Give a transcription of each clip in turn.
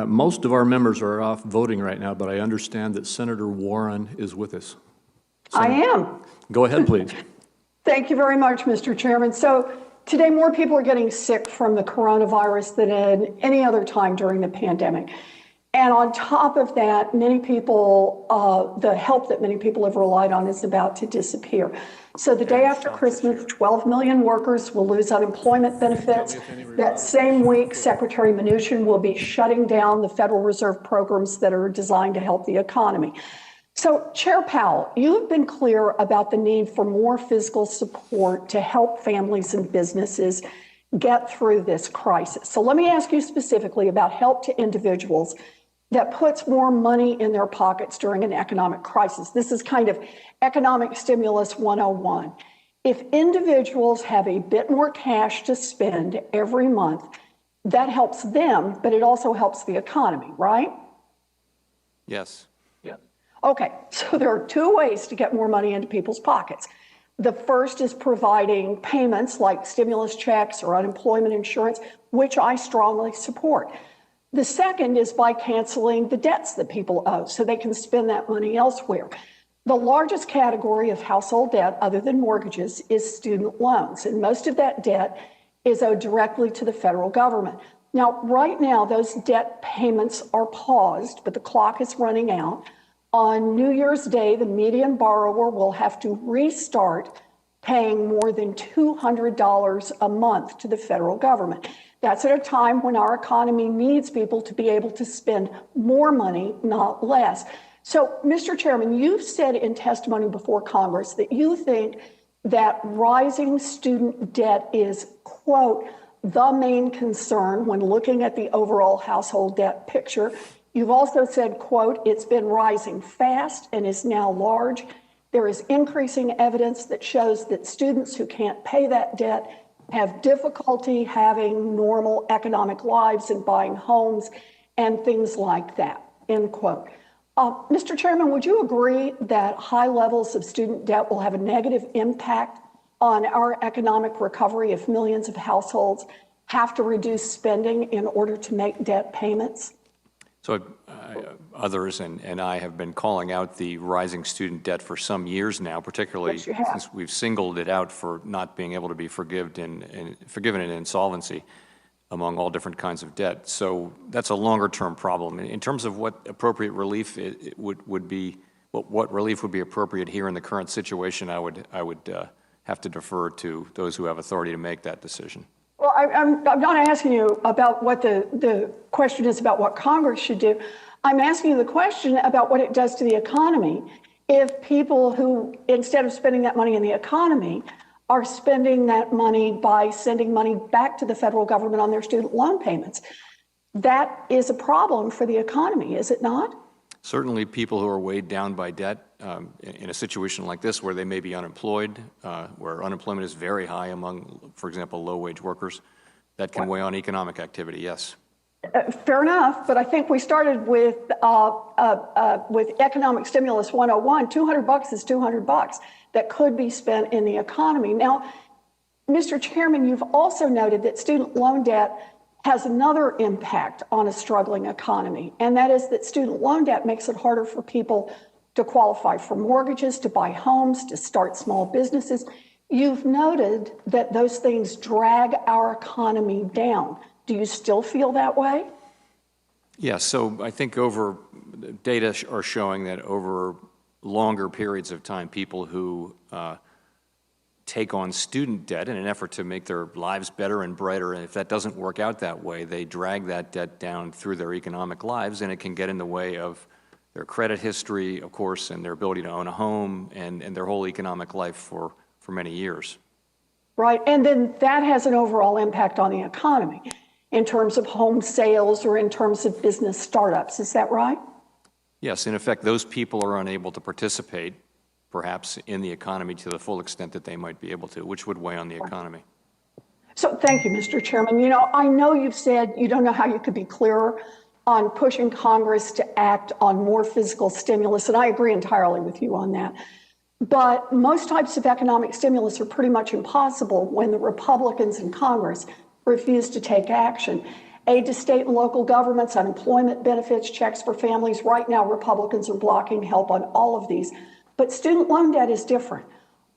Most of our members are off voting right now, but I understand that Senator Warren is with us. I am. Go ahead, please. Thank you very much, Mr. Chairman. So today, more people are getting sick from the coronavirus than at any other time during the pandemic. And on top of that, many people, the help that many people have relied on is about to disappear. So the day after Christmas, 12 million workers will lose unemployment benefits. That same week, Secretary Mnuchin will be shutting down the Federal Reserve programs that are designed to help the economy. So, Chair Powell, you have been clear about the need for more fiscal support to help families and businesses get through this crisis. So let me ask you specifically about help to individuals that puts more money in their pockets during an economic crisis. This is kind of economic stimulus 101. If individuals have a bit more cash to spend every month, that helps them, but it also helps the economy, right? Yes. Yeah. Okay, so there are two ways to get more money into people's pockets. The first is providing payments like stimulus checks or unemployment insurance, which I strongly support. The second is by canceling the debts that people owe so they can spend that money elsewhere. The largest category of household debt, other than mortgages, is student loans, and most of that debt is owed directly to the federal government. Now, right now, those debt payments are paused, but the clock is running out. On New Year's Day, the median borrower will have to restart paying more than $200 a month to the federal government. That's at a time when our economy needs people to be able to spend more money, not less. So, Mr. Chairman, you've said in testimony before Congress that you think that rising student debt is, quote, the main concern when looking at the overall household debt picture. You've also said, quote, it's been rising fast and is now large. There is increasing evidence that shows that students who can't pay that debt have difficulty having normal economic lives and buying homes and things like that, end quote. Mr. Chairman, would you agree that high levels of student debt will have a negative impact on our economic recovery if millions of households have to reduce spending in order to make debt payments? So others and I have been calling out the rising student debt for some years now, particularly since we've singled it out for not being able to be forgiven in insolvency among all different kinds of debt. So that's a longer-term problem. In terms of what appropriate relief would be, what relief would be appropriate here in the current situation, I would have to defer to those who have authority to make that decision. Well, I'm not asking you about what the question is about what Congress should do. I'm asking you the question about what it does to the economy. If people who, instead of spending that money in the economy, are spending that money by sending money back to the federal government on their student loan payments, that is a problem for the economy, is it not? Certainly people who are weighed down by debt in a situation like this where they may be unemployed, where unemployment is very high among, for example, low-wage workers, that can weigh on economic activity, yes. Fair enough, but I think we started with economic stimulus 101. $200 is $200 that could be spent in the economy. Now, Mr. Chairman, you've also noted that student loan debt has another impact on a struggling economy, and that is that student loan debt makes it harder for people to qualify for mortgages, to buy homes, to start small businesses. You've noted that those things drag our economy down. Do you still feel that way? Yes, so I think data are showing that over longer periods of time, people who take on student debt in an effort to make their lives better and brighter, and if that doesn't work out that way, they drag that debt down through their economic lives, and it can get in the way of their credit history, of course, and their ability to own a home and their whole economic life for many years. Right, and then that has an overall impact on the economy in terms of home sales or in terms of business startups, is that right? Yes, in effect, those people are unable to participate, perhaps, in the economy to the full extent that they might be able to, which would weigh on the economy. So thank you, Mr. Chairman. You know, I know you've said you don't know how you could be clearer on pushing Congress to act on more physical stimulus, and I agree entirely with you on that. But most types of economic stimulus are pretty much impossible when the Republicans in Congress refuse to take action. Aid to state and local governments, unemployment benefits, checks for families. Right now, Republicans are blocking help on all of these. But student loan debt is different.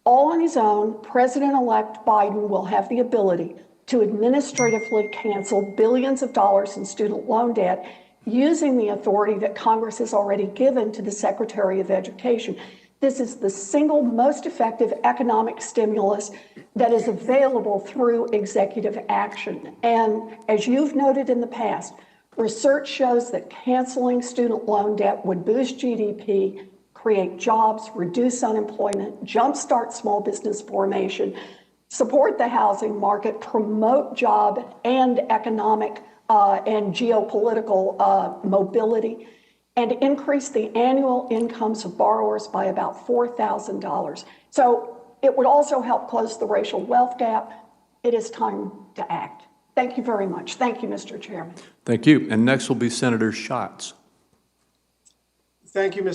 All on his own, President-elect Biden will have the ability to administratively cancel billions of dollars in student loan debt using the authority that Congress has already given to the Secretary of Education. This is the single most effective economic stimulus that is available through executive action. And as you've noted in the past, research shows that canceling student loan debt would boost GDP, create jobs, reduce unemployment, jumpstart small business formation, support the housing market, promote job and economic and geopolitical mobility, and increase the annual incomes of borrowers by about $4,000. So it would also help close the racial wealth gap. It is time to act. Thank you very much. Thank you, Mr. Chairman. Thank you. And next will be Senator Schatz. Thank you, Mr.